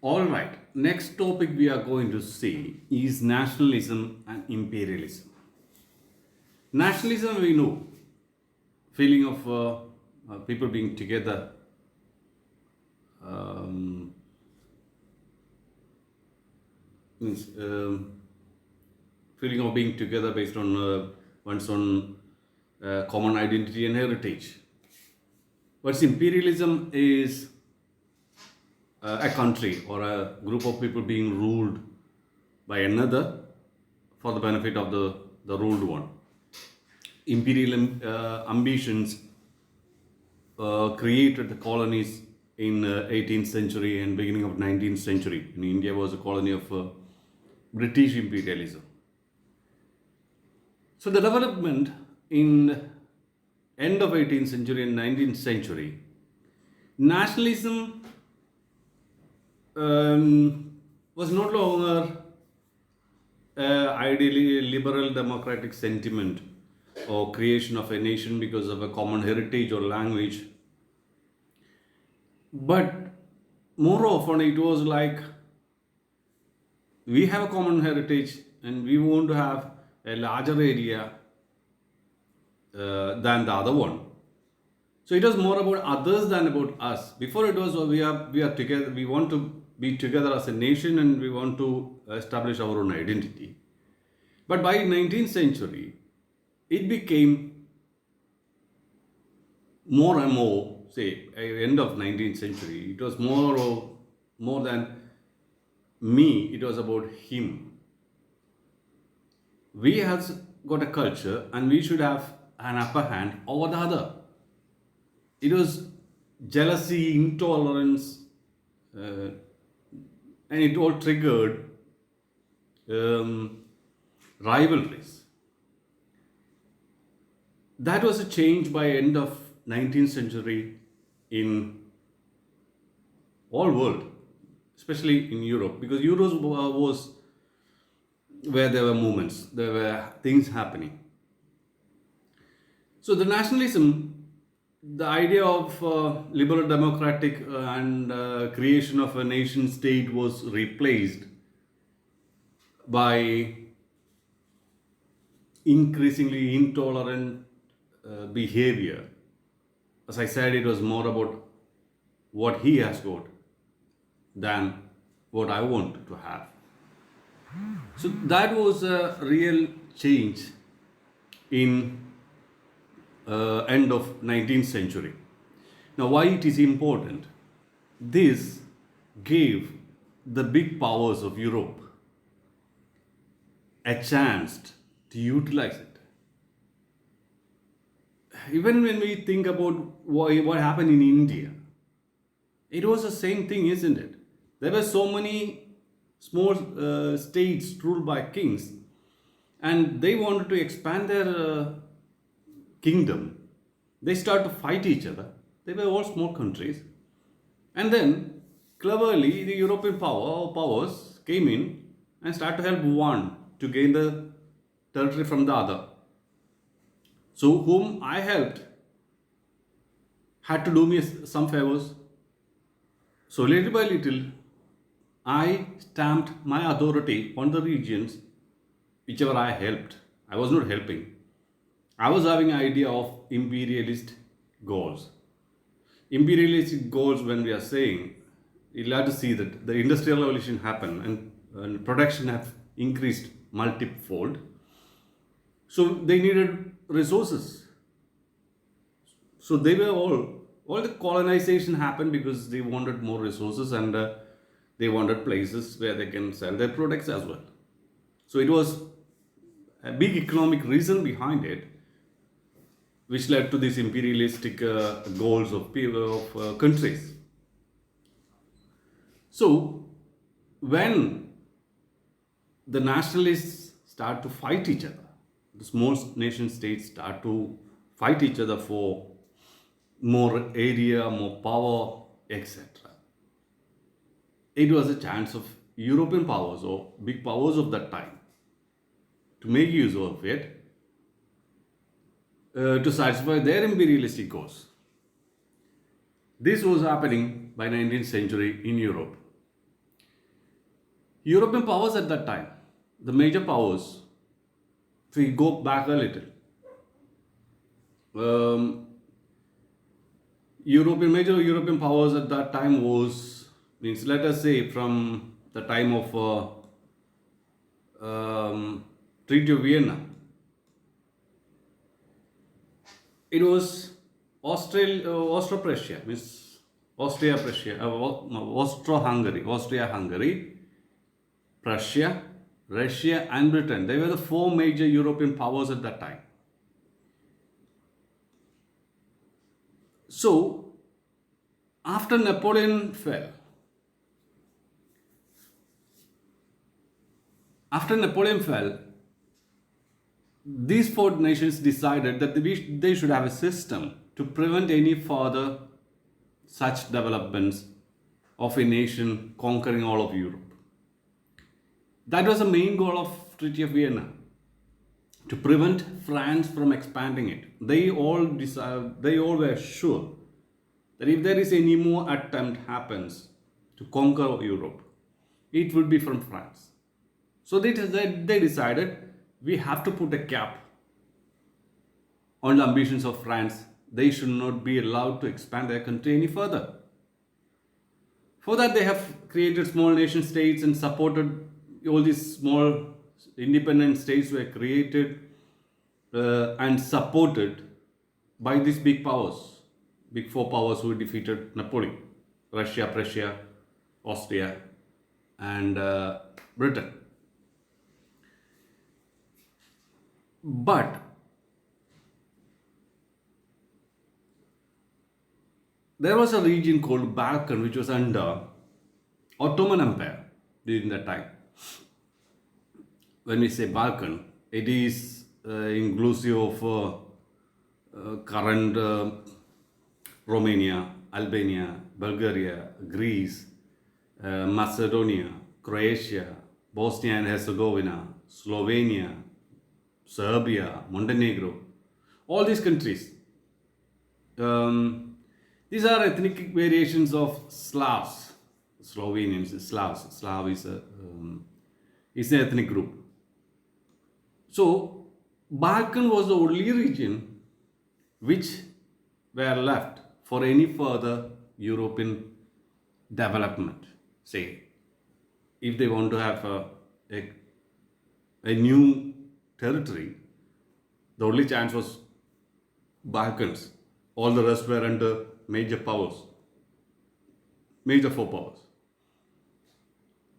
All right, next topic we are going to see is nationalism and imperialism. Nationalism, we know, feeling of people being together, um, means feeling of being together based on one's own common identity and heritage. What's imperialism is a country or a group of people being ruled by another for the benefit of the ruled one. Imperial ambitions created the colonies in 18th century and beginning of 19th century. In India was a colony of British imperialism. So the development in end of 18th century and 19th century, nationalism was no longer ideally liberal democratic sentiment or creation of a nation because of a common heritage or language, but more often it was like we have a common heritage and we want to have a larger area than the other one. So it was more about others than about us. Before it was we are together. We want to be together as a nation and we want to establish our own identity. But by 19th century, it became more and more. Say end of 19th century, it was more than me. It was about him. We have got a culture and we should have an upper hand over the other. It was jealousy, intolerance, and it all triggered rivalries. That was a change by end of 19th century in all world, especially in Europe, because Europe was where there were movements, there were things happening. So the nationalism, the idea of liberal democratic and creation of a nation state was replaced by increasingly intolerant behavior. As I said, it was more about what he has got than what I want to have. So that was a real change in end of 19th century. Now, why it is important? This gave the big powers of Europe a chance to utilize it. Even when we think about what happened in India, it was the same thing, isn't it? There were so many small states ruled by kings, and they wanted to expand their kingdom. They start to fight each other. They were all small countries, and then cleverly the European powers came in and started to help one to gain the territory from the other. So whom I helped had to do me some favors. So little by little, I stamped my authority on the regions whichever I helped. I was not helping. I was having an idea of imperialist goals. Imperialistic goals, when we are saying, you'll have to see that the industrial revolution happened and production have increased multifold. So they needed resources. So they were all the colonization happened because they wanted more resources and they wanted places where they can sell their products as well. So it was a big economic reason behind it, which led to these imperialistic goals of people of countries. So when the nationalists start to fight each other, the small nation states start to fight each other for more area, more power, etc. It was a chance of European powers or big powers of that time to make use of it to satisfy their imperialistic goals. This was happening by 19th century in Europe. European powers at that time, the major powers, if we go back a little, um, major European powers at that time was, means, let us say, from the time of Treaty of Vienna, it was Austro-Prussia, means Austria-Prussia, Austria-Hungary, Prussia, Russia, and Britain. They were the four major European powers at that time. So, after Napoleon fell, these four nations decided that they should have a system to prevent any further such developments of a nation conquering all of Europe. That was the main goal of Treaty of Vienna, to prevent France from expanding it. They all were sure that if there is any more attempt happens to conquer Europe, it would be from France. So they decided we have to put a cap on the ambitions of France. They should not be allowed to expand their country any further. For that, they have created small nation states and supported all these small independent states were created and supported by these big powers, big four powers who defeated Napoleon: Russia, Prussia, Austria, and Britain. But there was a region called Balkan which was under Ottoman Empire during that time. When we say Balkan, it is inclusive of current Romania, Albania, Bulgaria, Greece, Macedonia, Croatia, Bosnia and Herzegovina, Slovenia, Serbia, Montenegro, all these countries. These are ethnic variations of Slavs, Slovenians, Slavs. Slav is an ethnic group. So, Balkan was the only region which were left for any further European development. Say, if they want to have a new territory, the only chance was Balkans. All the rest were under major powers, major four powers.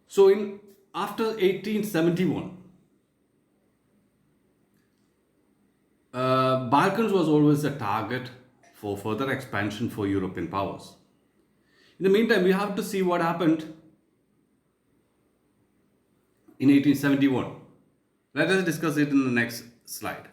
So after 1871, Balkans was always a target for further expansion for European powers. In the meantime, we have to see what happened in 1871. Let us discuss it in the next slide.